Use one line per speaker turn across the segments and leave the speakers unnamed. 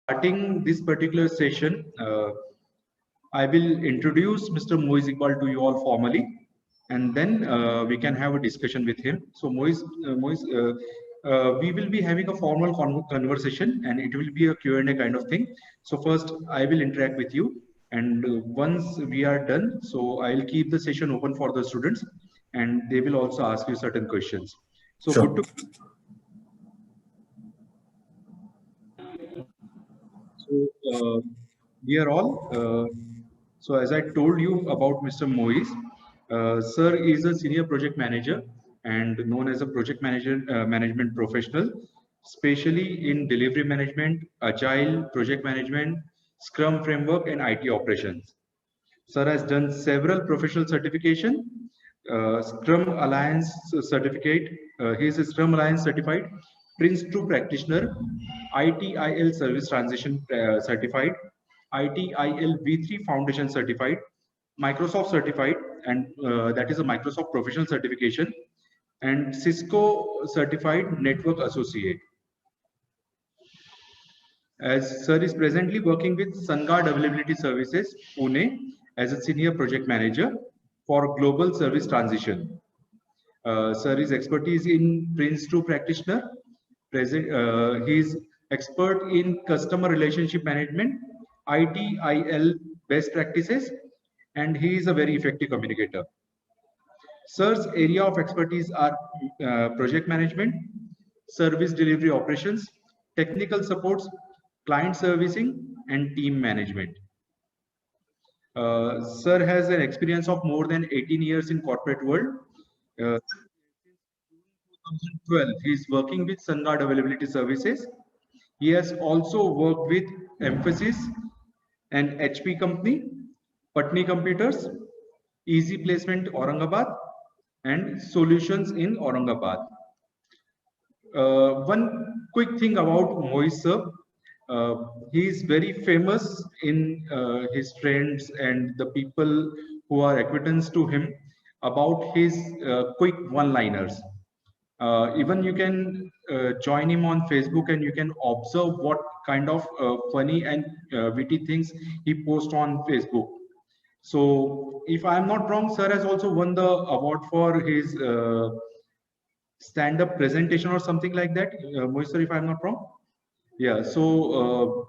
Starting this particular session, I will introduce Mr. Moiz Iqbal to you all formally, and then we can have a discussion with him. So we will be having a formal conversation, and it will be a Q&A kind of thing. So first, I will interact with you, and once we are done, so I'll keep the session open for the students, and they will also ask you certain questions. So
sure.
good to. So dear all, so as I told you about Mr. Moiz, sir is a senior project manager and known as a project manager management professional, especially in delivery management, agile project management, Scrum framework, and IT operations. Sir has done several professional certification, Scrum Alliance certificate. He is a Scrum Alliance certified, Prince 2 practitioner, ITIL service transition certified, ITIL V3 foundation certified, Microsoft certified, and that is a Microsoft professional certification, and Cisco certified network associate. As sir is presently working with SunGuard Availability Services, Pune, as a senior project manager for global service transition. Sir is expertise in Prince2 practitioner. He is expert in customer relationship management, ITIL best practices, and he is a very effective communicator. Sir's area of expertise are project management, service delivery operations, technical supports, client servicing, and team management. Sir has an experience of more than 18 years in corporate world. Since 2012, he is working with SunGuard Availability Services. He has also worked with Emphasis and HP Company, Patni Computers, Easy Placement Aurangabad, and Solutions in Aurangabad. One quick thing about Moiz sir, he is very famous in his friends and the people who are acquaintance to him about his quick one-liners. Even you can join him on Facebook and you can observe what kind of funny and witty things he posts on Facebook. So if I'm not wrong, sir has also won the award for his stand-up presentation or something like that. Moiz sir, if I'm not wrong. Yeah, so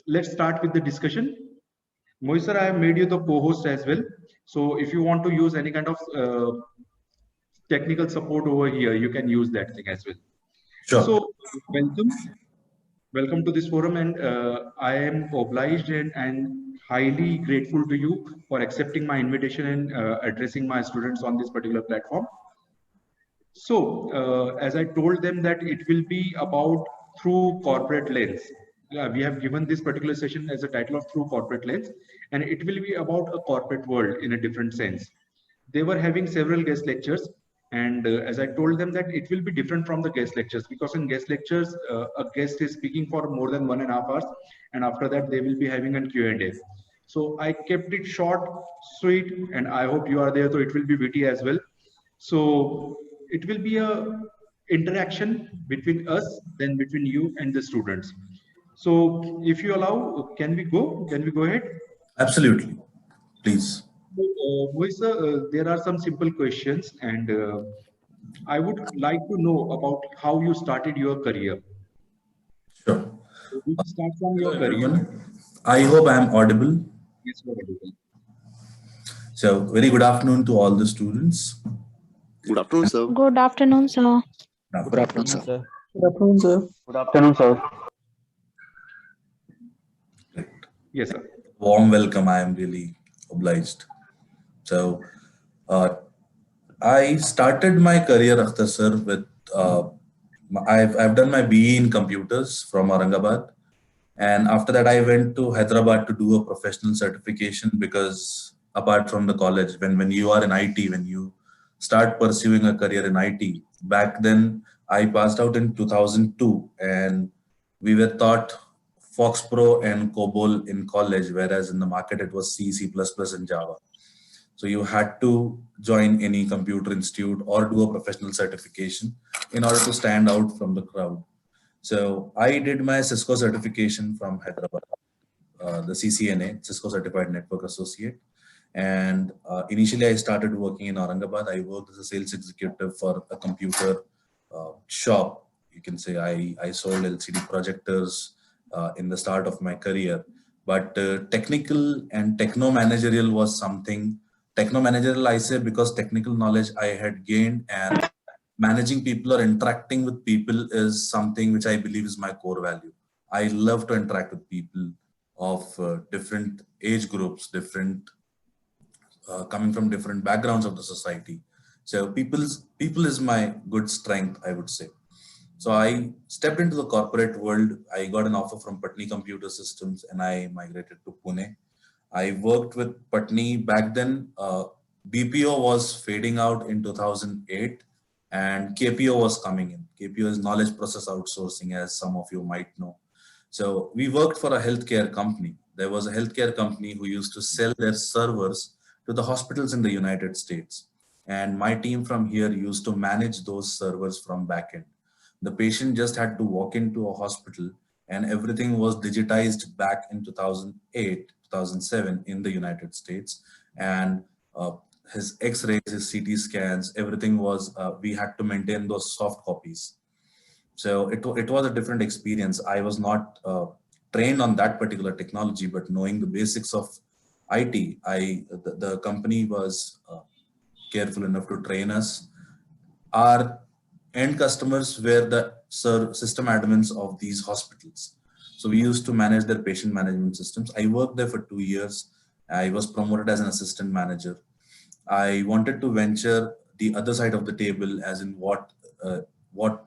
let's start with the discussion. Moiz sir, I have made you the co-host as well. So if you want to use any kind of technical support over here, you can use that thing as well.
Sure.
So welcome to this forum, and I am obliged and highly grateful to you for accepting my invitation and addressing my students on this particular platform. So as I told them that it will be about through corporate lens. We have given this particular session as a title of Through Corporate Lens, and it will be about a corporate world in a different sense. They were having several guest lectures, and as I told them that it will be different from the guest lectures, because in guest lectures, a guest is speaking for more than 1.5 hours, and after that they will be having a Q&A. So I kept it short, sweet, and I hope you are there, so it will be witty as well. So it will be a interaction between us, then between you and the students. So if you allow, can we go? Can we go ahead?
Absolutely. Please.
Moiz, there are some simple questions, and I would like to know about how you started your career.
Sure.
So we start from your career.
I hope I am audible.
Yes, you are audible.
So, very good afternoon to all the students.
Good afternoon, sir.
Good afternoon, sir.
Good afternoon, sir.
Good afternoon, sir.
Good afternoon, sir.
Yes, sir.
Warm welcome. I am really obliged. So, I started my career, Akhtar sir, with I've done my BE in computers from Aurangabad, and after that I went to Hyderabad to do a professional certification, because apart from the college, when you are in IT, when you start pursuing a career in IT, back then I passed out in 2002, and we were taught FoxPro and COBOL in college, whereas in the market it was C, C++, and Java. So you had to join any computer institute or do a professional certification in order to stand out from the crowd. So I did my Cisco certification from Hyderabad, the CCNA, Cisco Certified Network Associate. And initially I started working in Aurangabad. I worked as a sales executive for a computer shop. You can say I sold LCD projectors in the start of my career. But technical and techno managerial was something. Techno managerial I say because technical knowledge I had gained, and managing people or interacting with people is something which I believe is my core value. I love to interact with people of different age groups, different coming from different backgrounds of the society. So people is my good strength, I would say. So I stepped into the corporate world. I got an offer from Patni Computer Systems and I migrated to Pune. I worked with Patni back then. BPO was fading out in 2008 and KPO was coming in. KPO is knowledge process outsourcing, as some of you might know. So we worked for a healthcare company. There was a healthcare company who used to sell their servers to the hospitals in the United States. And my team from here used to manage those servers from backend. The patient just had to walk into a hospital and everything was digitized back in 2008, 2007 in the United States. And his x-rays, his CT scans, everything was, we had to maintain those soft copies. So it was a different experience. I was not trained on that particular technology, but knowing the basics of IT, the company was careful enough to train us. Our end customers were the system admins of these hospitals. So we used to manage their patient management systems. I worked there for 2 years. I was promoted as an assistant manager. I wanted to venture the other side of the table, as in what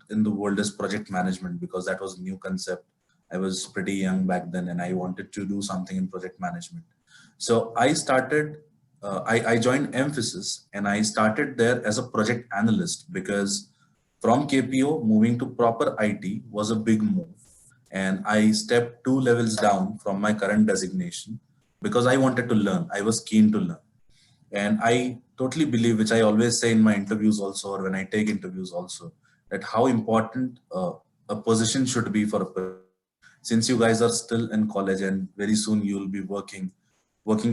in the world is project management, because that was a new concept. I was pretty young back then and I wanted to do something in project management. So I started, I joined Mphasis and I started there as a project analyst, because from KPO moving to proper IT was a big move. And I stepped 2 levels down from my current designation because I wanted to learn. I was keen to learn. And I totally believe, which I always say in my interviews also, or when I take interviews also, that how important a position should be for a person. Since you guys are still in college and very soon you will be working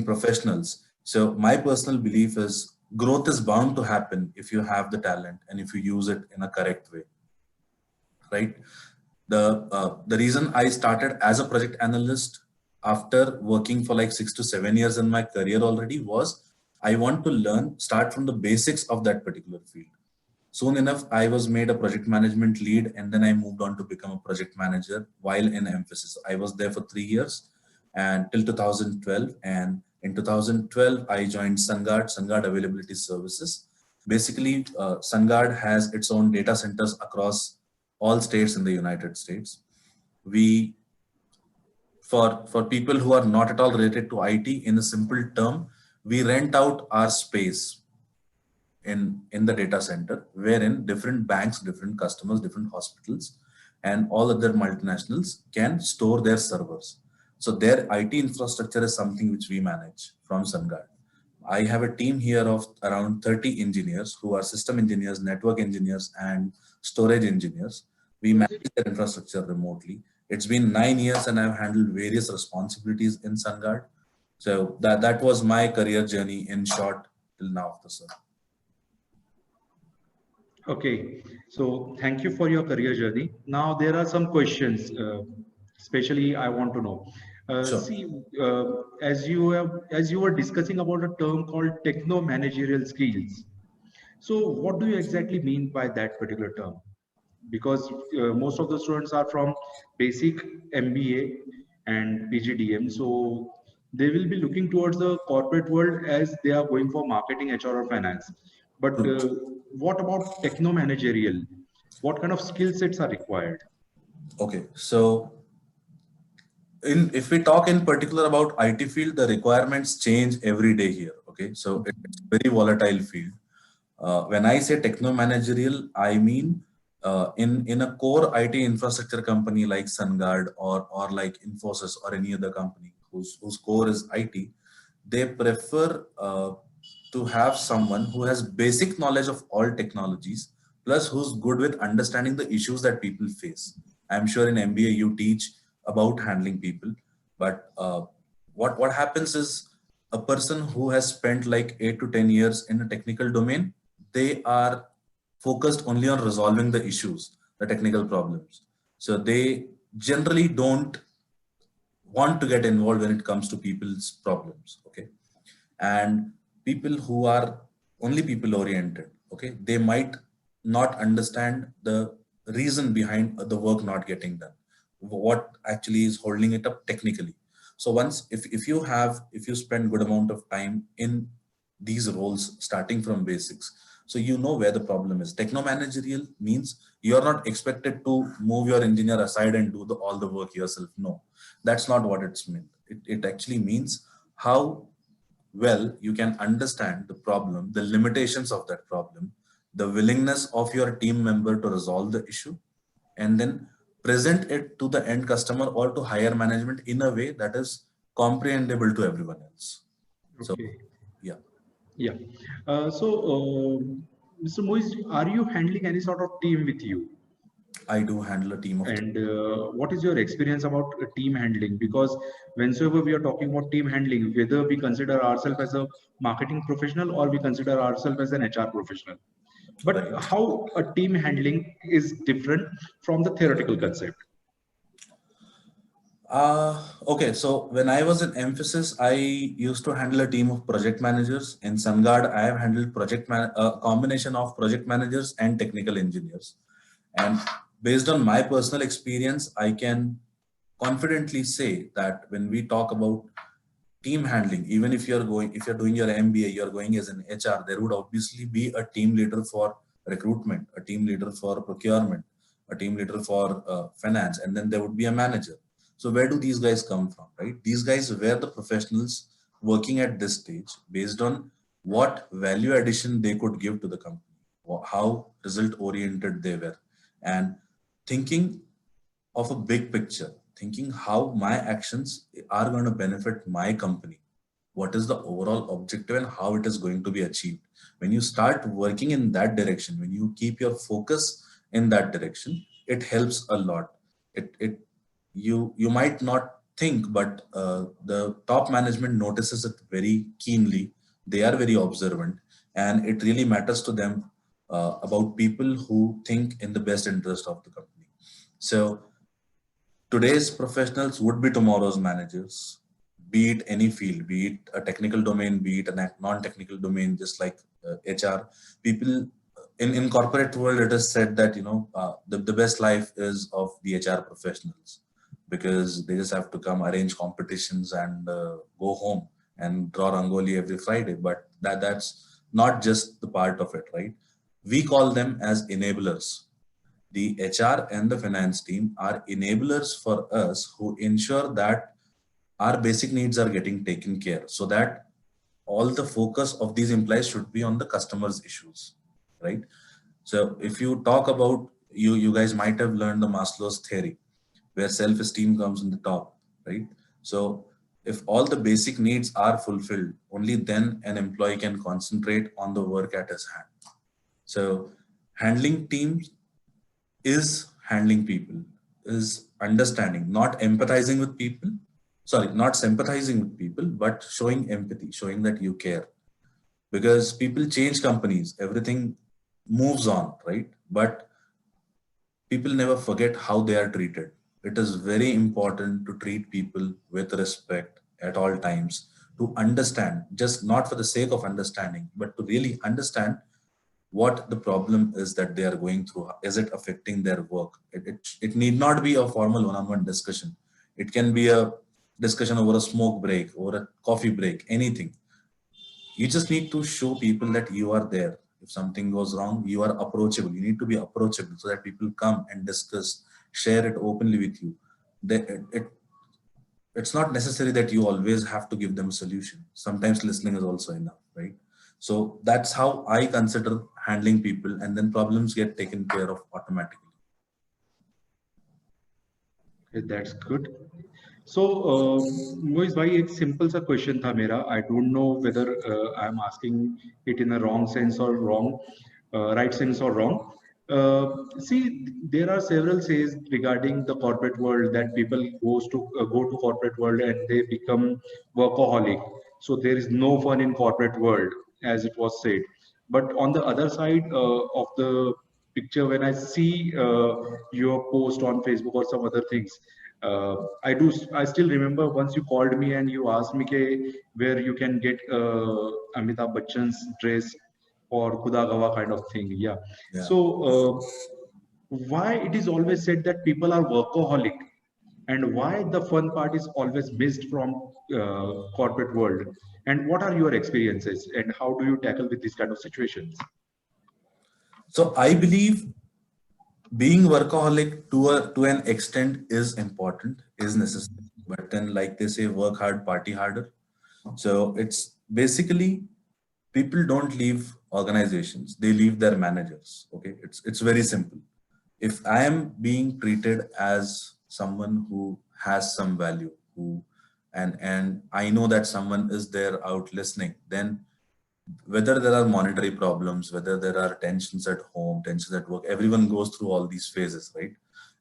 professionals. So my personal belief is growth is bound to happen if you have the talent and if you use it in a correct way, right? The reason I started as a project analyst after working for like 6 to 7 years in my career already was I want to learn, start from the basics of that particular field. Soon enough, I was made a project management lead and then I moved on to become a project manager while in Mphasis. I was there for 3 years and till 2012. And in 2012, I joined SunGard Availability Services. Basically, SunGard has its own data centers across all states in the United States. We, for people who are not at all related to IT, in a simple term, we rent out our space in the data center, wherein different banks, different customers, different hospitals, and all other multinationals can store their servers. So their IT infrastructure is something which we manage from SunGard. I have a team here of around 30 engineers who are system engineers, network engineers, and storage engineers. We manage their infrastructure remotely. It's been 9 years and I've handled various responsibilities in SunGard. So that was my career journey in short till now, sir.
Okay, so thank you for your career journey. Now there are some questions, especially I want to know.
Sure.
See, as you were discussing about a term called techno managerial skills. So what do you exactly mean by that particular term? Because most of the students are from basic MBA and PGDM, so they will be looking towards the corporate world as they are going for marketing, HR, or finance. But what about techno managerial? What kind of skill sets are required?
Okay, so if we talk in particular about IT field, the requirements change every day here. Okay, so it's a very volatile field. When I say techno managerial, I mean in a core IT infrastructure company like SunGard or like Infosys or any other company whose core is IT, they prefer to have someone who has basic knowledge of all technologies, plus who's good with understanding the issues that people face. I'm sure in MBA you teach about handling people, but what happens is a person who has spent like 8 to 10 years in a technical domain, they are focused only on resolving the issues, the technical problems. So they generally don't want to get involved when it comes to people's problems. Okay. And people who are only people oriented, okay, they might not understand the reason behind the work not getting done, what actually is holding it up technically. So once if you spend good amount of time in these roles starting from basics, so you know where the problem is. Techno managerial means you're not expected to move your engineer aside and do all the work yourself. No, that's not what it's meant. It actually means how well you can understand the problem, the limitations of that problem, the willingness of your team member to resolve the issue, and then present it to the end customer or to higher management in a way that is comprehensible to everyone else. So,
Okay.
yeah.
Yeah. Mr. Moise, are you handling any sort of team with you?
I do handle a team of.
And what is your experience about team handling? Because whenever we are talking about team handling, whether we consider ourselves as a marketing professional or we consider ourselves as an HR professional, but
Right.
how a team handling is different from the theoretical concept.
Okay, so when I was in Emphasis, I used to handle a team of project managers. In SunGard, I have handled a combination of project managers and technical engineers. And based on my personal experience, I can confidently say that when we talk about team handling, even if you're doing your MBA, you're going as an HR, there would obviously be a team leader for recruitment, a team leader for procurement, a team leader for finance, and then there would be a manager. So where do these guys come from, right? These guys were the professionals working at this stage based on what value addition they could give to the company, how result oriented they were, and thinking of a big picture, thinking how my actions are going to benefit my company. What is the overall objective and how it is going to be achieved? When you start working in that direction, when you keep your focus in that direction, it helps a lot. You might not think, but the top management notices it very keenly. They are very observant, and it really matters to them about people who think in the best interest of the company. So today's professionals would be tomorrow's managers, be it any field, be it a technical domain, be it a non-technical domain, just like HR. People in corporate world, it is said that, the best life is of the HR professionals, because they just have to come arrange competitions and go home and draw rangoli every Friday. But that's not just the part of it, right? We call them as enablers. The HR and the finance team are enablers for us who ensure that our basic needs are getting taken care, so that all the focus of these employees should be on the customer's issues, right? So if you talk about, you guys might have learned the Maslow's theory, where self-esteem comes in the top, right? So if all the basic needs are fulfilled, only then an employee can concentrate on the work at his hand. So handling teams is handling people, is understanding, not empathizing with people. Sorry, not sympathizing with people, but showing empathy, showing that you care. Because people change companies, everything moves on, right? But people never forget how they are treated. It is very important to treat people with respect at all times, to understand, just not for the sake of understanding, but to really understand what the problem is that they are going through. Is it affecting their work? It need not be a formal one-on-one discussion. It can be a discussion over a smoke break, over a coffee break, anything. You just need to show people that you are there. If something goes wrong, you are approachable. You need to be approachable so that people come and discuss, share it openly with you. It's not necessary that you always have to give them a solution. Sometimes listening is also enough, right? So that's how I consider handling people, and then problems get taken care of automatically.
Okay, that's good. So, Moise bhai, एक simple सा question था मेरा. I don't know whether I'm asking it in a wrong sense or wrong, right sense or wrong. See, there are several says regarding the corporate world that people go to corporate world and they become workaholic. So there is no fun in corporate world, as it was said. But on the other side of the picture, when I see your post on Facebook or some other things, uh, I still remember once you called me and you asked me where you can get Amitabh Bachchan's dress or Khuda Gawa kind of thing. Yeah.
Yeah.
So why it is always said that people are workaholic, and why the fun part is always missed from corporate world, and what are your experiences and how do you tackle with these kind of situations?
So I believe being workaholic to an extent is important, is necessary. But then, like they say, work hard, party harder. So it's basically people don't leave organizations; they leave their managers. Okay, it's very simple. If I am being treated as someone who has some value, who and I know that someone is there out listening, then whether there are monetary problems, whether there are tensions at home, tensions at work, everyone goes through all these phases, right?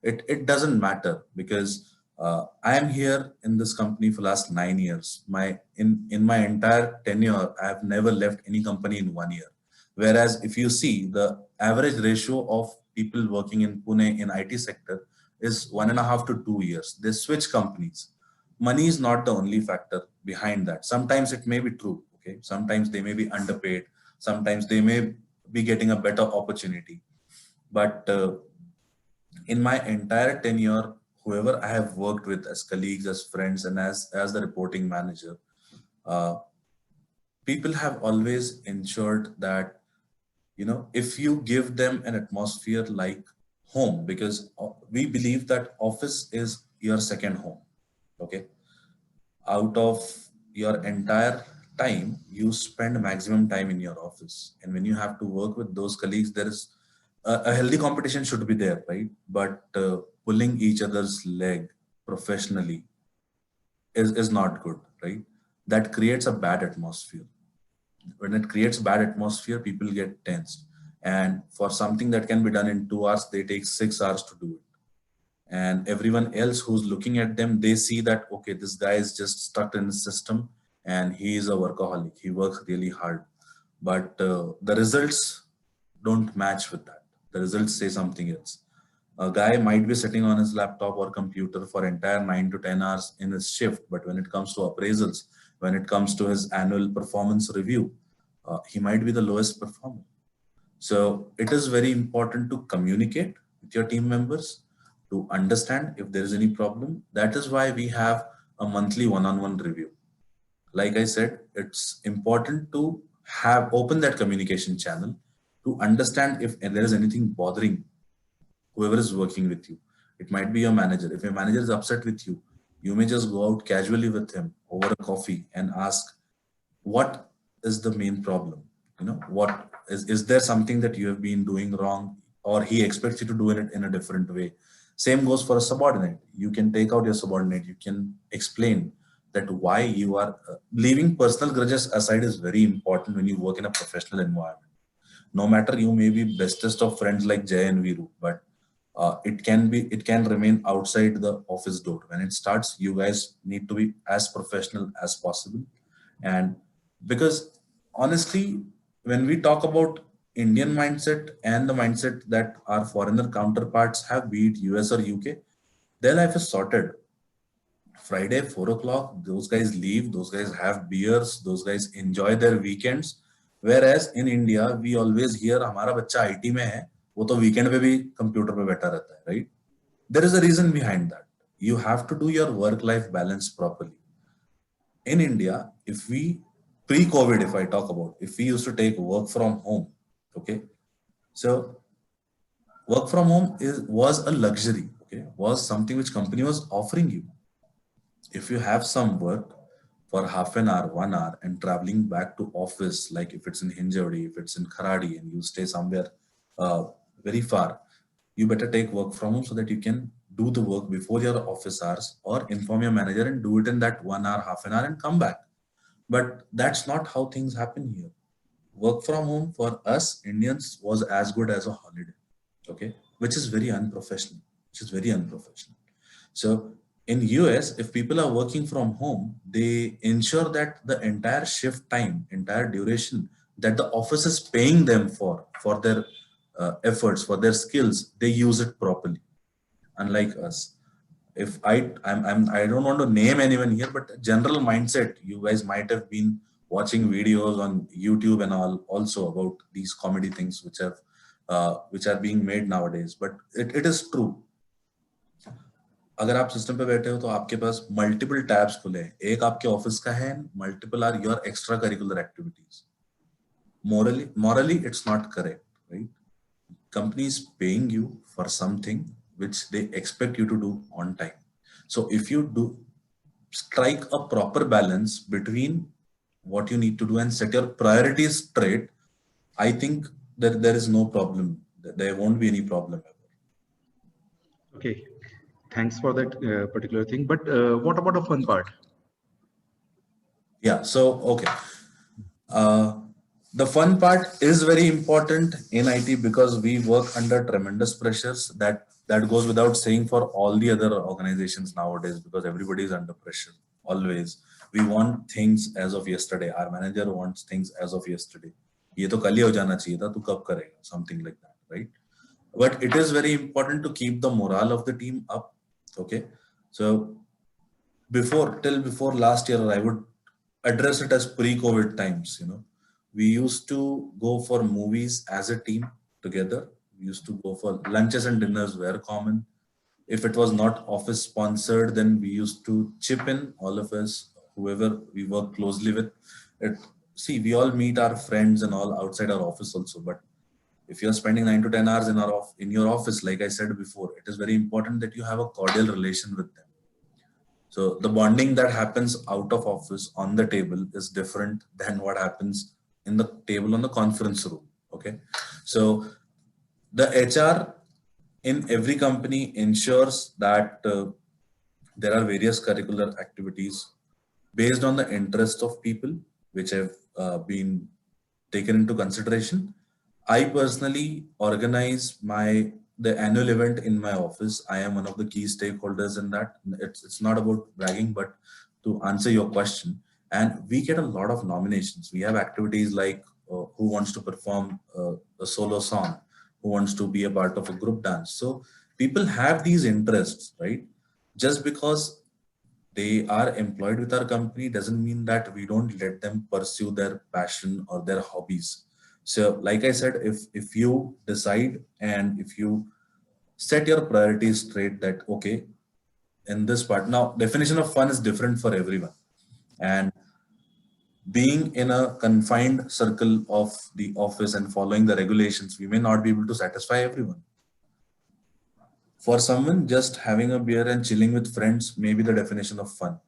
It doesn't matter because I am here in this company for last 9 years. In my entire tenure, I have never left any company in 1 year. Whereas if you see the average ratio of people working in Pune in IT sector is 1.5 to 2 years. They switch companies. Money is not the only factor behind that. Sometimes it may be true. Okay, sometimes they may be underpaid. Sometimes they may be getting a better opportunity. But in my entire tenure, whoever I have worked with as colleagues, as friends, and as the reporting manager, uh, people have always ensured that if you give them an atmosphere like home, because we believe that office is your second home. Okay, out of your entire time, you spend maximum time in your office, and when you have to work with those colleagues, there is a healthy competition should be there, right? But pulling each other's leg professionally is not good, right? That creates a bad atmosphere. When it creates bad atmosphere, people get tense, and for something that can be done in 2 hours, they take 6 hours to do it. And everyone else who's looking at them, they see that okay, this guy is just stuck in the system and he is a workaholic, he works really hard, but the results don't match with that. The results say something else. A guy might be sitting on his laptop or computer for entire 9 to 10 hours in his shift, but when it comes to appraisals, when it comes to his annual performance review, he might be the lowest performer. So it is very important to communicate with your team members, to understand if there is any problem. That is why we have a monthly one-on-one review. Like I said, it's important to have open that communication channel to understand if there is anything bothering whoever is working with you. It might be your manager. If your manager is upset with you, you may just go out casually with him over a coffee and ask, what is the main problem? What is there something that you have been doing wrong, or he expects you to do it in a different way? Same goes for a subordinate. You can take out your subordinate. You can explain that why you are leaving personal grudges aside is very important when you work in a professional environment. No matter, you may be bestest of friends like Jay and Viru, but it can remain outside the office door. When it starts, you guys need to be as professional as possible. And because honestly, when we talk about Indian mindset and the mindset that our foreigner counterparts have, be it US or UK, their life is sorted. Friday, 4 o'clock, those guys leave, those guys have beers, those guys enjoy their weekends. Whereas in India, we always hear, हमारा बच्चा IT में है, वो तो weekend पे भी computer पे बैठा रहता है, right? There is a reason behind that. You have to do your work-life balance properly. In India, if we pre-COVID, if I talk about, if we used to take work from home, okay, so work from home was a luxury, okay, was something which company was offering you. If you have some work for half an hour, 1 hour, and traveling back to office, like if it's in Hinjawadi, if it's in Kharadi, and you stay somewhere very far, you better take work from home so that you can do the work before your office hours, or inform your manager and do it in that 1 hour, half an hour, and come back. But that's not how things happen here. Work from home for us Indians was as good as a holiday. okay, which is very unprofessional, So in US, if people are working from home, they ensure that the entire shift time, entire duration that the office is paying them for their efforts, for their skills, they use it properly. Unlike us, if I don't want to name anyone here, but general mindset, you guys might have been watching videos on YouTube and all also about these comedy things which are being made nowadays. But it is true. अगर आप system पे बैठे हो तो आपके पास multiple tabs खुले हैं, एक आपके ऑफिस का है, multiple are your extra curricular activities. Morally it's not correct, right? Company is paying you for something which they expect you to do on time. So if you do strike a proper balance between what you need to do and set your priorities straight, I think that there is no problem. There won't be any problem ever.
Okay, thanks for that particular thing. But what about the fun part?
Yeah, so okay. The fun part is very important in IT because we work under tremendous pressures. That goes without saying for all the other organizations nowadays, because everybody is under pressure always. We want things as of yesterday. Our manager wants things as of yesterday. ये तो कल ही हो जाना चाहिए था, तू कब करेगा? Something like that, right? But it is very important to keep the morale of the team up. Okay, so till before last year, I would address it as pre-COVID times. We used to go for movies as a team together. We used to go for lunches and dinners were common. If it was not office sponsored, then we used to chip in, all of us, whoever we work closely with. See, we all meet our friends and all outside our office also, but if you're spending 9 to 10 hours in your office, like I said before, it is very important that you have a cordial relation with them. So the bonding that happens out of office on the table is different than what happens in the table on the conference room. Okay, so the HR in every company ensures that there are various curricular activities based on the interest of people, which have been taken into consideration. I personally organize the annual event in my office. I am one of the key stakeholders in that. It's not about bragging, but to answer your question. And we get a lot of nominations. We have activities like who wants to perform a solo song, who wants to be a part of a group dance. So people have these interests, right? Just because they are employed with our company doesn't mean that we don't let them pursue their passion or their hobbies. So like I said, if you decide and if you set your priorities straight that, okay, in this part, now definition of fun is different for everyone. And being in a confined circle of the office and following the regulations, we may not be able to satisfy everyone. For someone, just having a beer and chilling with friends may be the definition of fun.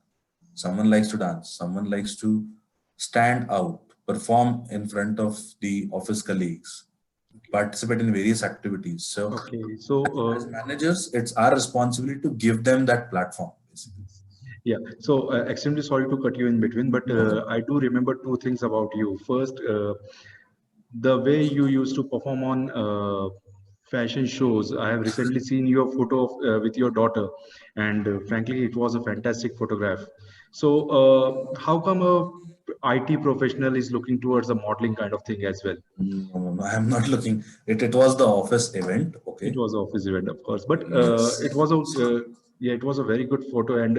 Someone likes to dance, someone likes to stand out, perform in front of the office colleagues, participate in various activities. So,
okay, so
as managers, it's our responsibility to give them that platform. Basically.
Yeah, so extremely sorry to cut you in between, but I do remember two things about you. First, the way you used to perform on fashion shows. I have recently seen your photo with your daughter, and frankly, it was a fantastic photograph. So, how come a IT professional is looking towards a modeling kind of thing as well?
No, I am not looking. It was the office event. Okay.
It was office event, of course, but
Yes.
it was a yeah, it was a very good photo, and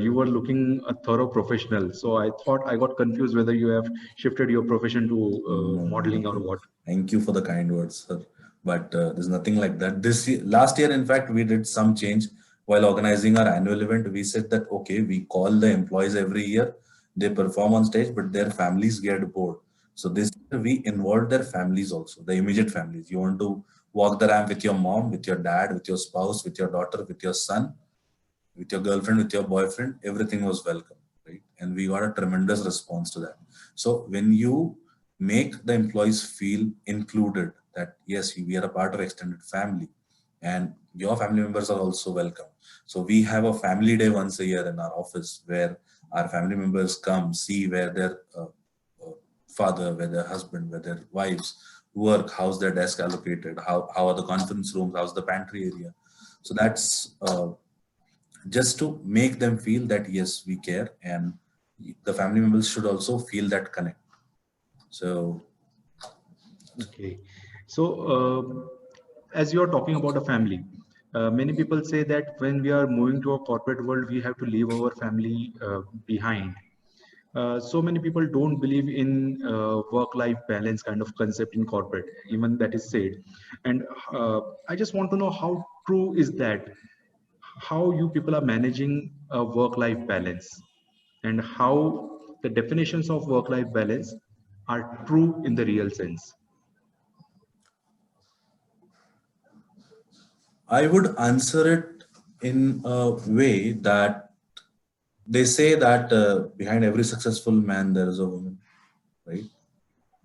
you were looking a thorough professional. So I thought I got confused whether you have shifted your profession to modeling or what.
Thank you for the kind words, sir. But there's nothing like that. Last year, in fact, we did some change while organizing our annual event. We said that, okay, we call the employees every year. They perform on stage, but their families get bored. So this year we involved their families also, the immediate families. You want to walk the ramp with your mom, with your dad, with your spouse, with your daughter, with your son, with your girlfriend, with your boyfriend, everything was welcome, right? And we got a tremendous response to that. So when you make the employees feel included, that yes, we are a part of extended family and your family members are also welcome. So we have a family day once a year in our office where our family members come, see where their father, where their husband, where their wives work, how's their desk allocated, how are the conference rooms, how's the pantry area. So that's just to make them feel that yes, we care, and the family members should also feel that connect. So
Okay. So, as you're talking about a family, many people say that when we are moving to a corporate world, we have to leave our family behind. So many people don't believe in work-life balance kind of concept in corporate, even that is said. And I just want to know how true is that? How you people are managing a work-life balance, and how the definitions of work-life balance are true in the real sense.
I would answer it in a way that they say that behind every successful man there is a woman, right?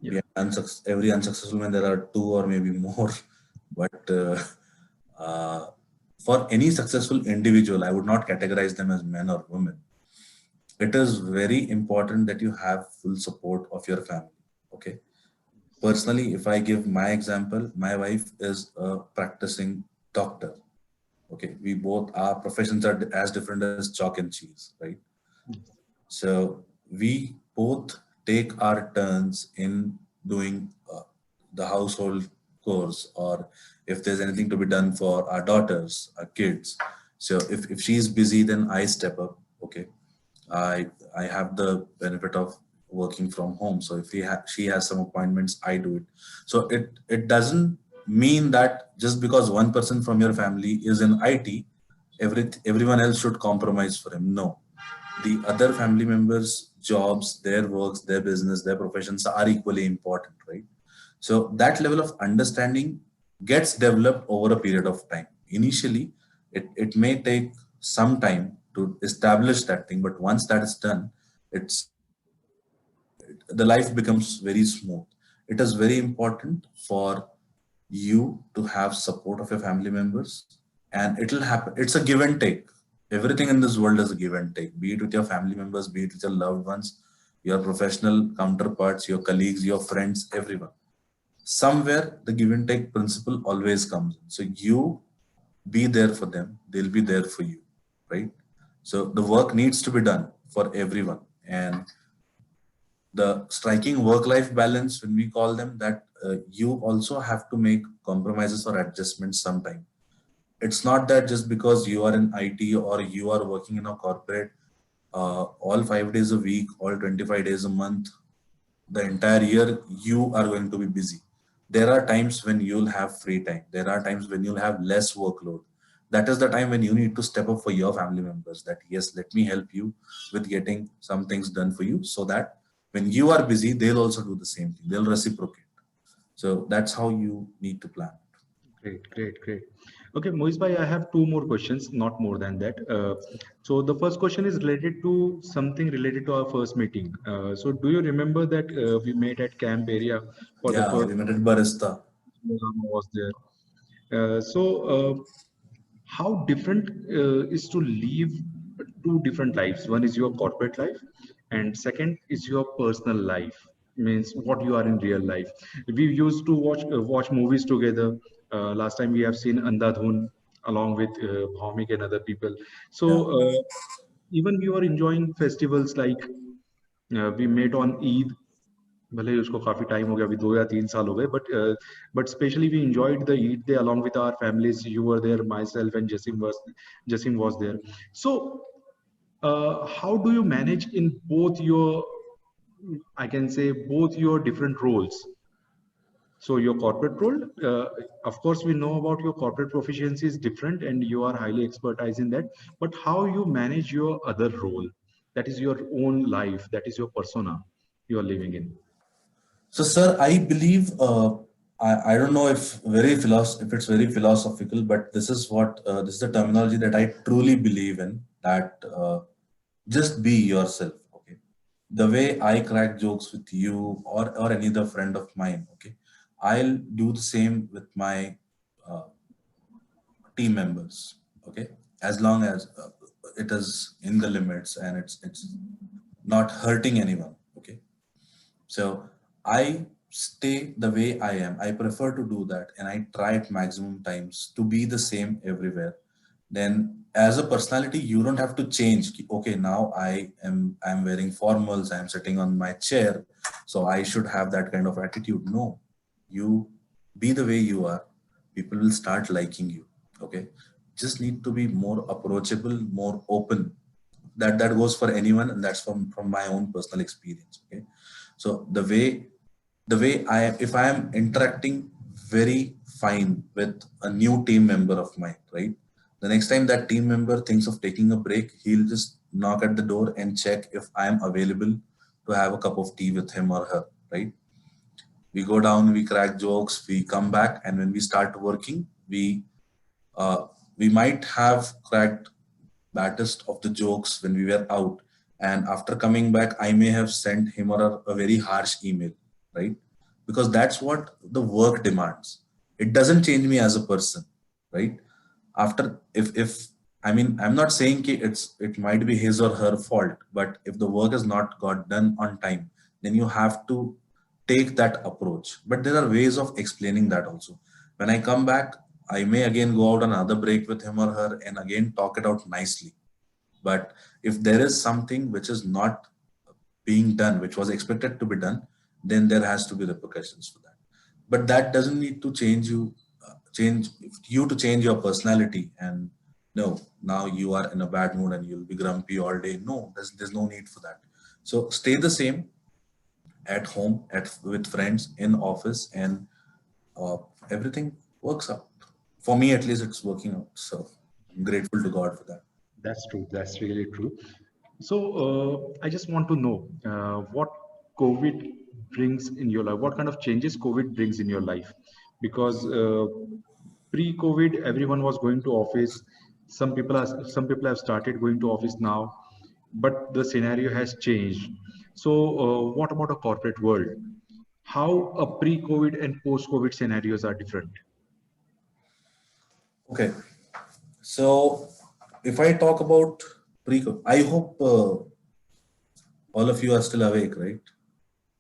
Yeah.
Every unsuccessful man there are two or maybe more. But uh, for any successful individual, I would not categorize them as men or women. It is very important that you have full support of your family. Okay. Personally, if I give my example, my wife is a practicing doctor. Okay, we both, our professions are as different as chalk and cheese, right? So we both take our turns in doing the household chores, or if there's anything to be done for our daughters, our kids. So if she's busy, then I step up. Okay, I have the benefit of working from home. So if she has some appointments, I do it. So it doesn't mean that just because one person from your family is in IT, everyone else should compromise for him. No, the other family members' jobs, their works, their business, their professions are equally important, right? So that level of understanding gets developed over a period of time. Initially, it may take some time to establish that thing, but once that is done, it's the life becomes very smooth. It is very important for you to have support of your family members, and it'll happen. It's a give and take. Everything in this world is a give and take, be it with your family members, be it with your loved ones, your professional counterparts, your colleagues, your friends, everyone. Somewhere the give and take principle always comes in. So you be there for them, they'll be there for you, right? So the work needs to be done for everyone. And the striking work-life balance, when we call them that, you also have to make compromises or adjustments sometime. It's not that just because you are in IT or you are working in a corporate, all 5 days a week, all 25 days a month, the entire year, you are going to be busy. There are times when you'll have free time. There are times when you'll have less workload. That is the time when you need to step up for your family members, that yes, let me help you with getting some things done for you, so that when you are busy, they'll also do the same thing. They'll reciprocate. So that's how you need to plan.
Great, great, great. Okay, Moise bhai, I have two more questions, not more than that. So the first question is related to something related to our first meeting. So do you remember that we met at camp area for the
Yeah,
first
we met at Barista.
was there? How different is to live two different lives? One is your corporate life, and second is your personal life. Means what you are in real life. We used to watch movies together. Last time we have seen Andhadhun along with Bhaumik and other people. So
Yeah.
even we were enjoying festivals like we met on Eid. भले ही उसको काफी time हो गया, अभी 2 या 3 साल हो गए, but especially we enjoyed the Eid day along with our families. You were there, myself and Jasim was there. So how do you manage in both your, I can say, both your different roles? So your corporate role, of course we know about your corporate proficiency is different and you are highly expertise in that, but how you manage your other role, that is your own life, that is your persona you are living in?
So, sir, I believe I don't know if it's very philosophical, but this is what this is the terminology that I truly believe in. That just be yourself. Okay, the way I crack jokes with you or any other friend of mine. Okay, I'll do the same with my uh, team members. Okay, as long as it is in the limits and it's not hurting anyone. Okay, so I stay the way I am. I prefer to do that, and I try at maximum times to be the same everywhere. Then as a personality, you don't have to change. Okay, now I'm wearing formals, I'm sitting on my chair, so I should have that kind of attitude. No, you be the way you are. People will start liking you. Okay, just need to be more approachable, more open. That goes for anyone, and that's from my own personal experience. Okay, so the way if I am interacting very fine with a new team member of mine, right? The next time that team member thinks of taking a break, he'll just knock at the door and check if I am available to have a cup of tea with him or her, right? We go down, we crack jokes, we come back, and when we start working, uh, we might have cracked baddest of the jokes when we were out, and after coming back, I may have sent him or her a very harsh email, right? Because that's what the work demands. It doesn't change me as a person, right? After if I mean, I'm not saying it might be his or her fault, but if the work is not got done on time, then you have to take that approach. But there are ways of explaining that also. When I come back, I may again go out on another break with him or her and again talk it out nicely. But if there is something which is not being done, which was expected to be done, then there has to be repercussions for that. But that doesn't need to change you to change your personality. And no, now you are in a bad mood and you'll be grumpy all day. No, there's no need for that. So stay the same at home, with friends, in office, and uh, everything works out. For me, at least, it's working out. So I'm grateful to God for that.
That's true. That's really true. So I just want to know what COVID brings in your life. What kind of changes COVID brings in your life? Because pre-COVID, everyone was going to office. Some people have started going to office now, but the scenario has changed. So what about a corporate world? How a pre-COVID and post-COVID scenarios are different?
Okay. So if I talk about I hope all of you are still awake, right?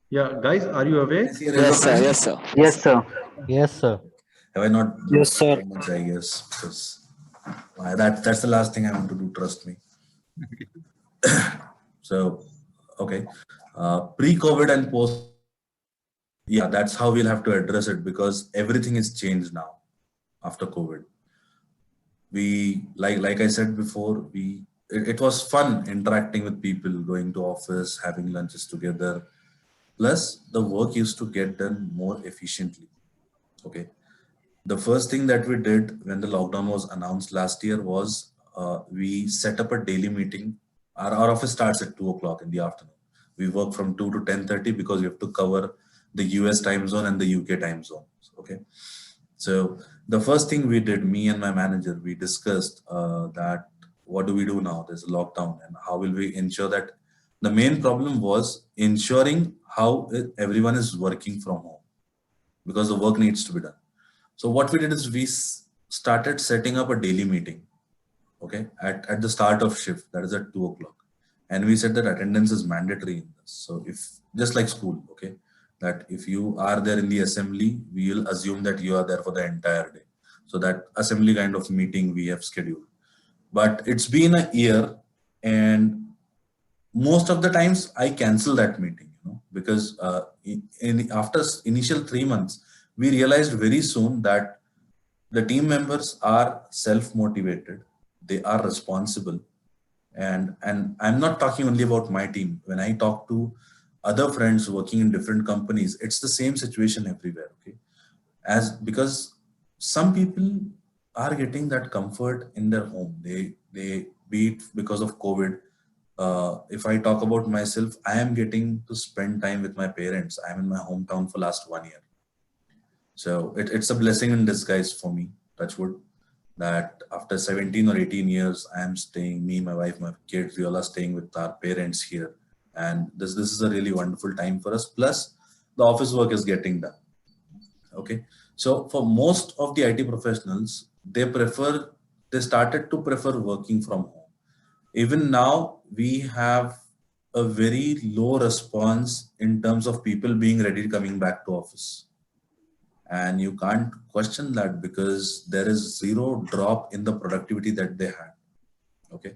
Yeah, guys, are you awake?
Can I see a raise of hands?
Yes, sir.
Yes, sir.
Yes, sir.
Have I not done
Yes, sir.
so much, I guess, because that's the last thing I want to do, trust me. So, okay. Pre-COVID and post, yeah, that's how we'll have to address it because everything is changed now after COVID. We, like I said before, it was fun interacting with people, going to office, having lunches together. Plus, the work used to get done more efficiently. Okay. The first thing that we did when the lockdown was announced last year was we set up a daily meeting. Our office starts at 2 o'clock in the afternoon. We work from 2 to 10:30 because we have to cover the US time zone and the UK time zone. Okay. So the first thing we did, me and my manager, we discussed that what do we do now? There's a lockdown, and how will we ensure that the main problem was ensuring how everyone is working from home because the work needs to be done. So what we did is we started setting up a daily meeting, okay, at the start of shift, that is at 2 o'clock. And we said that attendance is mandatory in this. So if, just like school, okay, that if you are there in the assembly, we will assume that you are there for the entire day. So that assembly kind of meeting we have scheduled. But it's been a year, and most of the times I cancel that meeting, because after initial 3 months, we realized very soon that the team members are self-motivated, they are responsible, and I'm not talking only about my team. When I talk to other friends working in different companies, it's the same situation everywhere. Okay, because some people are getting that comfort in their home. They be it because of COVID. If I talk about myself, I am getting to spend time with my parents. I'm in my hometown for last 1 year. So it's a blessing in disguise for me, touch wood, that after 17 or 18 years, I am staying, me, my wife, my kids, we all are staying with our parents here. And this is a really wonderful time for us. Plus, the office work is getting done. Okay. So for most of the IT professionals, they started to prefer working from home. Even now, we have a very low response in terms of people being ready coming back to office. And you can't question that because there is zero drop in the productivity that they had. Okay.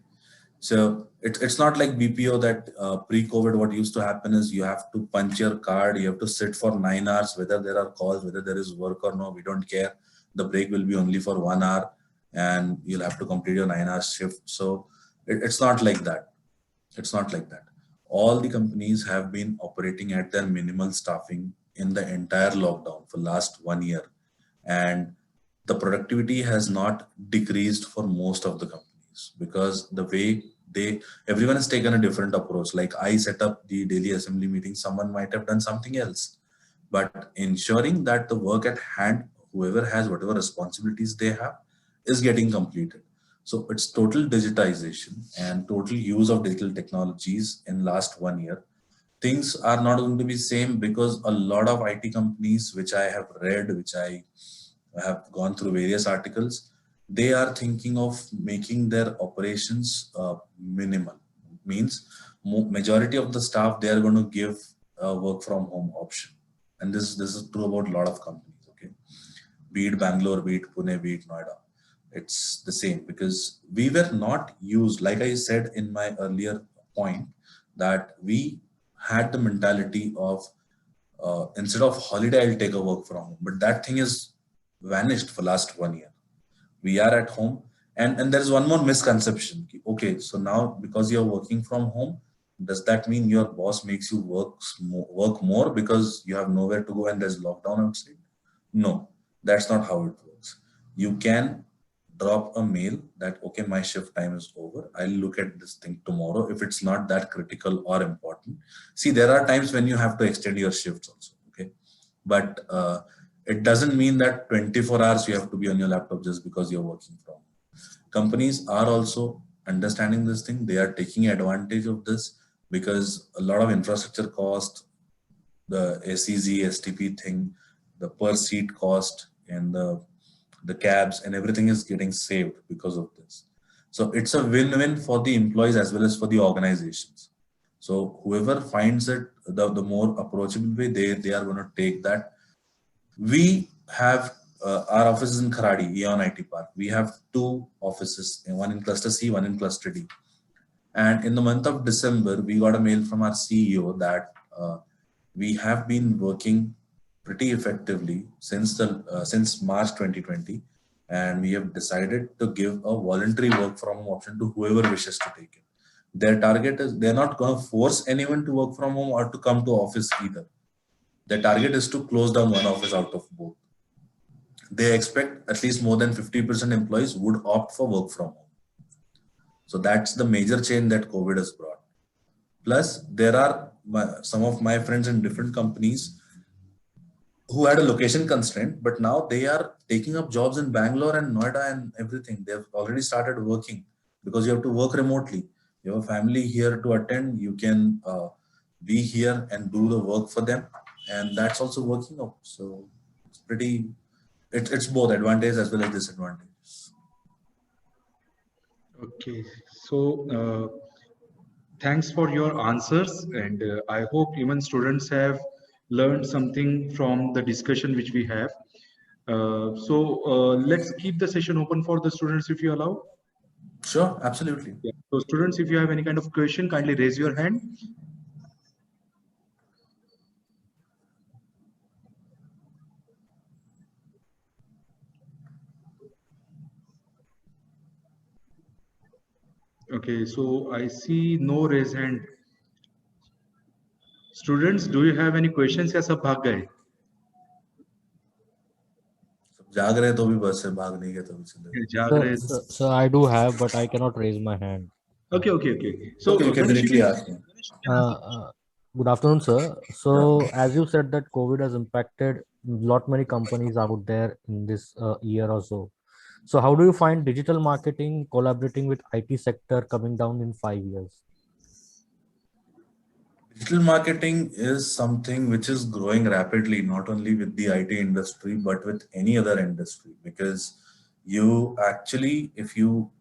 So it's not like BPO that pre-COVID, what used to happen is you have to punch your card, you have to sit for 9 hours, whether there are calls, whether there is work or no, we don't care. The break will be only for 1 hour and you'll have to complete your 9-hour shift. So it's not like that. It's not like that. All the companies have been operating at their minimal staffing in the entire lockdown for last 1 year. And the productivity has not decreased for most of the companies because the way everyone has taken a different approach. Like I set up the daily assembly meeting, someone might have done something else. But ensuring that the work at hand, whoever has whatever responsibilities they have, is getting completed. So it's total digitization and total use of digital technologies in last 1 year. Things are not going to be same because a lot of IT companies, which I have read, which I have gone through various articles, they are thinking of making their operations minimal. Means majority of the staff, they are going to give a work from home option. And this is true about a lot of companies, okay? Be it Bangalore, be it Pune, be it Noida. It's the same because we were not used, like I said in my earlier point, that we had the mentality of instead of holiday, I'll take a work from home. But that thing is vanished for last 1 year. We are at home and there's one more misconception. Okay, so now because you're working from home, does that mean your boss makes you work more because you have nowhere to go and there's lockdown outside? No, that's not how it works. You can drop a mail that, okay, my shift time is over. I'll look at this thing tomorrow if it's not that critical or important. See, there are times when you have to extend your shifts also, okay? But it doesn't mean that 24 hours you have to be on your laptop just because you're working from home. Companies are also understanding this thing. They are taking advantage of this because a lot of infrastructure cost, the SEZ, STP thing, the per seat cost and the cabs and everything is getting saved because of this. So it's a win-win for the employees as well as for the organizations. So whoever finds it the more approachable way, they are going to take that. We have our offices in Kharadi, Eon IT Park. We have 2 offices, one in cluster C, one in cluster D. And in the month of December, we got a mail from our CEO that we have been working pretty effectively since March 2020, and we have decided to give a voluntary work from home option to whoever wishes to take it. Their target is they're not going to force anyone to work from home or to come to office either. Their target is to close down one office out of both. They expect at least more than 50% employees would opt for work from home. So that's the major change that COVID has brought. Plus, there are some of my friends in different companies who had a location constraint, but now they are taking up jobs in Bangalore and Noida and everything. They've already started working because you have to work remotely. You have a family here to attend. You can be here and do the work for them. And that's also working out. So it's pretty, it's both advantages as well as disadvantages.
Okay, so thanks for your answers, and I hope even students have learned something from the discussion which we have. So let's keep the session open for the students if you allow.
Sure, absolutely.
Yeah. So students, if you have any kind of question, kindly raise your hand. Okay, so I see no raise hand. Students, do you have any questions? या सब भाग गए?
जाग रहे तो भी बस से भाग नहीं गए तो भी
जाग रहे.
Sir, I do have, but I cannot raise my hand.
Okay. So
okay, you can directly ask me.
Good afternoon, sir. So, as you said that COVID has impacted many companies out there in this year or so. So, how do you find digital marketing collaborating with IT sector coming down in 5 years?
Digital marketing is something which is growing rapidly, not only with the IT industry, but with any other industry, because you actually, if you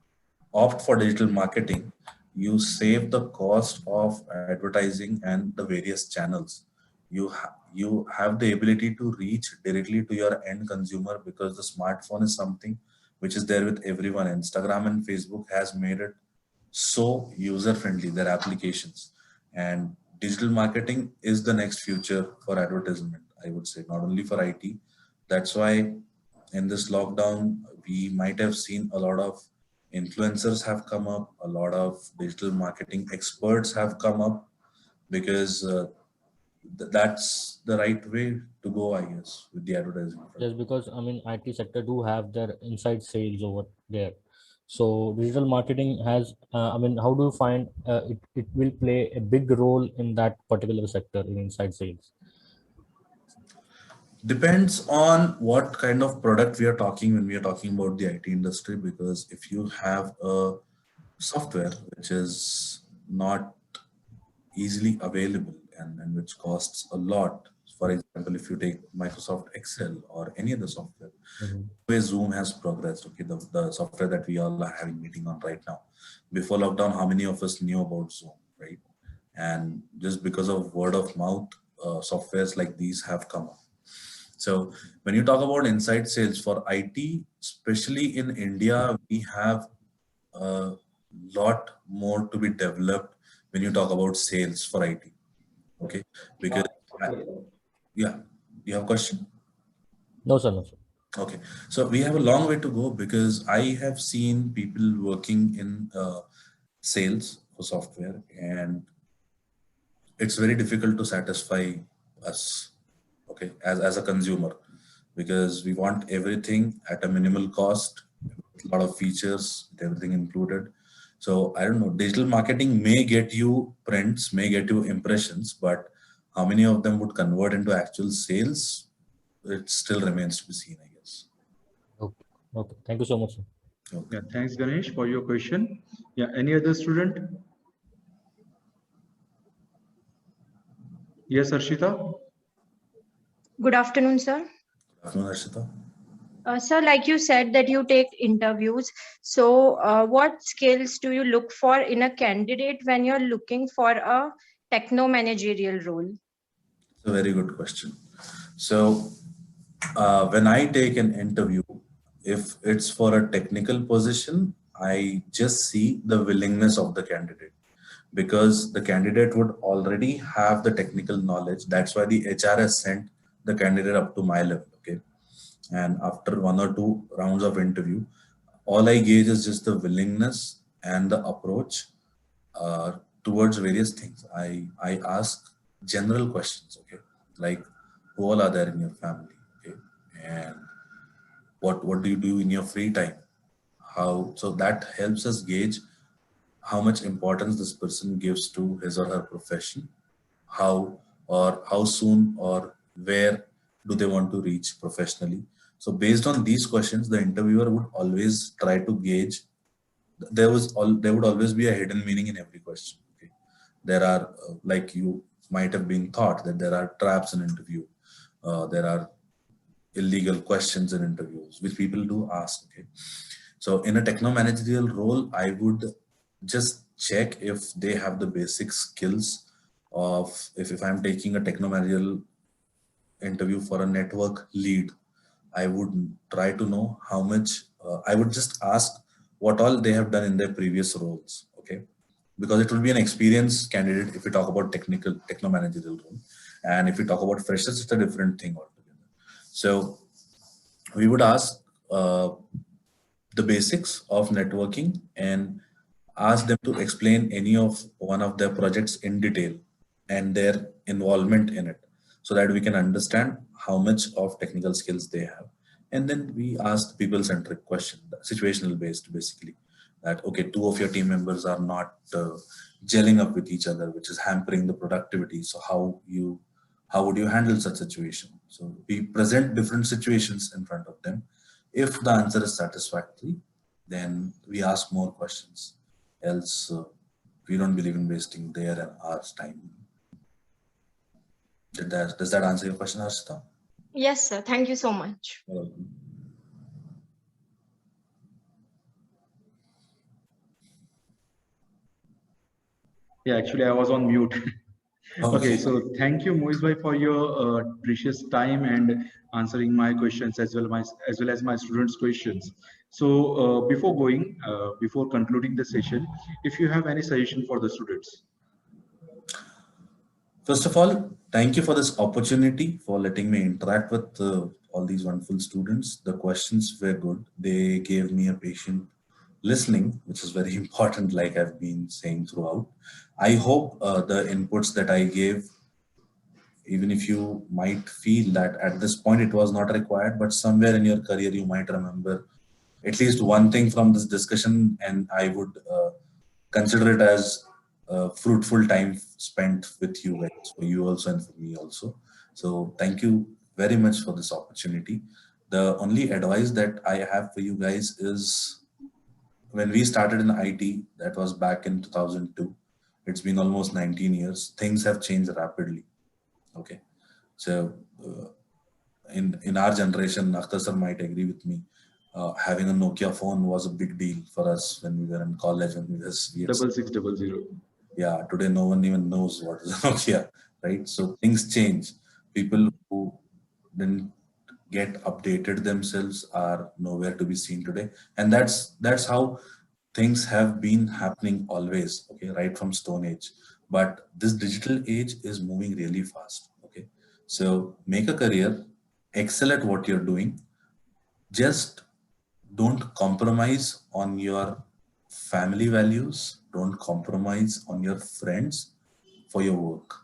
opt for digital marketing, you save the cost of advertising and the various channels. You have the ability to reach directly to your end consumer because the smartphone is something which is there with everyone. Instagram and Facebook has made it so user friendly, their applications, and digital marketing is the next future for advertisement, I would say, not only for IT. That's why in this lockdown we might have seen a lot of influencers have come up, a lot of digital marketing experts have come up, because that's the right way to go, I guess, with the advertising front.
Yes, because I mean, IT sector do have their inside sales over there. So digital marketing has, I mean, how do you find it will play a big role in that particular sector in inside sales?
Depends on what kind of product we are talking when we are talking about the IT industry, because if you have a software which is not easily available and which costs a lot. For example, if you take Microsoft Excel or any other software,
Mhm.
the way Zoom has progressed, okay, the software that we all are having meeting on right now. Before lockdown, how many of us knew about Zoom, right? And just because of word of mouth, softwares like these have come up. So when you talk about inside sales for IT, especially in India, we have a lot more to be developed when you talk about sales for IT. Okay, because yeah, you have a question?
No, sir, no, sir.
Okay, so we have a long way to go because I have seen people working in sales for software, and it's very difficult to satisfy us, okay, as a consumer, because we want everything at a minimal cost, with a lot of features, with everything included. So I don't know, digital marketing may get you prints, may get you impressions, but how many of them would convert into actual sales? It still remains to be seen, I guess.
Okay, okay. Thank you so much, sir.
Okay.
Yeah, thanks Ganesh for your question. Yeah, any other student? Yes, Arshita?
Good afternoon, sir.
Good afternoon, Harshita.
Sir, like you said that you take interviews. So, what skills do you look for in a candidate when you're looking for a techno managerial role?
It's a very good question. So, when I take an interview, if it's for a technical position, I just see the willingness of the candidate, because the candidate would already have the technical knowledge. That's why the HR has sent the candidate up to my level. Okay. And after one or two rounds of interview, all I gauge is just the willingness and the approach towards various things. I ask general questions, okay, like who all are there in your family, okay, and what do you do in your free time? How, so that helps us gauge how much importance this person gives to his or her profession, how or how soon or where do they want to reach professionally. So based on these questions, the interviewer would always try to gauge. There would always be a hidden meaning in every question. Okay, there are like you might have been taught that there are traps in interview. There are illegal questions in interviews which people do ask. Okay, so in a techno managerial role, I would just check if they have the basic skills of, if I'm taking a techno managerial interview for a network lead, I would try to know how much, I would just ask what all they have done in their previous roles. Okay, because it will be an experienced candidate if we talk about techno managerial role, and if we talk about freshers, it's a different thing altogether. So we would ask the basics of networking and ask them to explain any of one of their projects in detail and their involvement in it, so that we can understand how much of technical skills they have. And then we ask people centric question, situational based, basically, that okay, two of your team members are not gelling up with each other, which is hampering the productivity. So how would you handle such situation? So we present different situations in front of them. If the answer is satisfactory, then we ask more questions. Else, we don't believe in wasting their and ours time. Does that answer your question, Harshita?
Yes, sir. Thank you so much.
Yeah, actually, I was on mute. Okay,
Okay.
so thank you, Moiz bhai, for your precious time and answering my questions as well as my students' questions. So before concluding the session, if you have any suggestion for the students.
First of all, thank you for this opportunity for letting me interact with all these wonderful students. The questions were good. They gave me a patient listening, which is very important, like I've been saying throughout. I hope the inputs that I gave, even if you might feel that at this point it was not required, but somewhere in your career you might remember at least one thing from this discussion, and I would consider it as a fruitful time spent with you guys, for you also and for me also. So thank you very much for this opportunity. The only advice that I have for you guys is, when we started in IT, that was back in 2002. It's been almost 19 years. Things have changed rapidly. Okay. So in our generation, Akhtar sir might agree with me, having a Nokia phone was a big deal for us when we were in college. When we had
6600.
yeah, today no one even knows what is Nokia, right? So things change. People who didn't get updated themselves are nowhere to be seen today, and that's how things have been happening always. Okay, right from Stone Age, but this digital age is moving really fast. Okay, so make a career, excel at what you're doing. Just don't compromise on your family values, don't compromise on your friends for your work,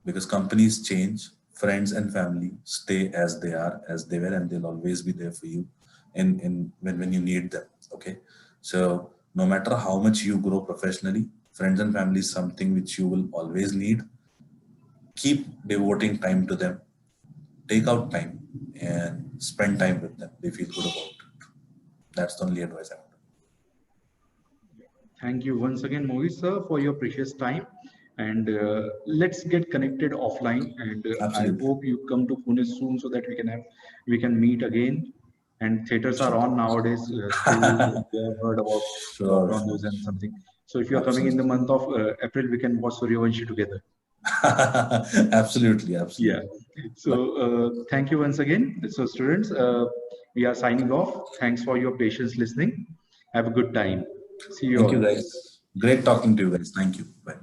because companies change, friends and family stay as they are, as they were, and they'll always be there for you in when you need them. Okay, so no matter how much you grow professionally, friends and family is something which you will always need. Keep devoting time to them, take out time and spend time with them. They feel good about it. That's the only advice I have.
Thank you once again, Mohit sir, for your precious time. And let's get connected offline. And I
Absolutely.
hope you come to Pune soon so that we can meet again. And theaters are
Sure.
on nowadays. Still, we have heard about
Sure,
lockdown
sure.
news and something. So if you are coming in the
Absolutely.
month of April, we can watch Suryavanshi together.
Absolutely,
Yeah.
absolutely.
So thank you once again. So students, we are signing off. Thanks for your patience listening. Have a good time. See you
Thank you,
all.
guys. Great talking to you guys. Thank you. Bye.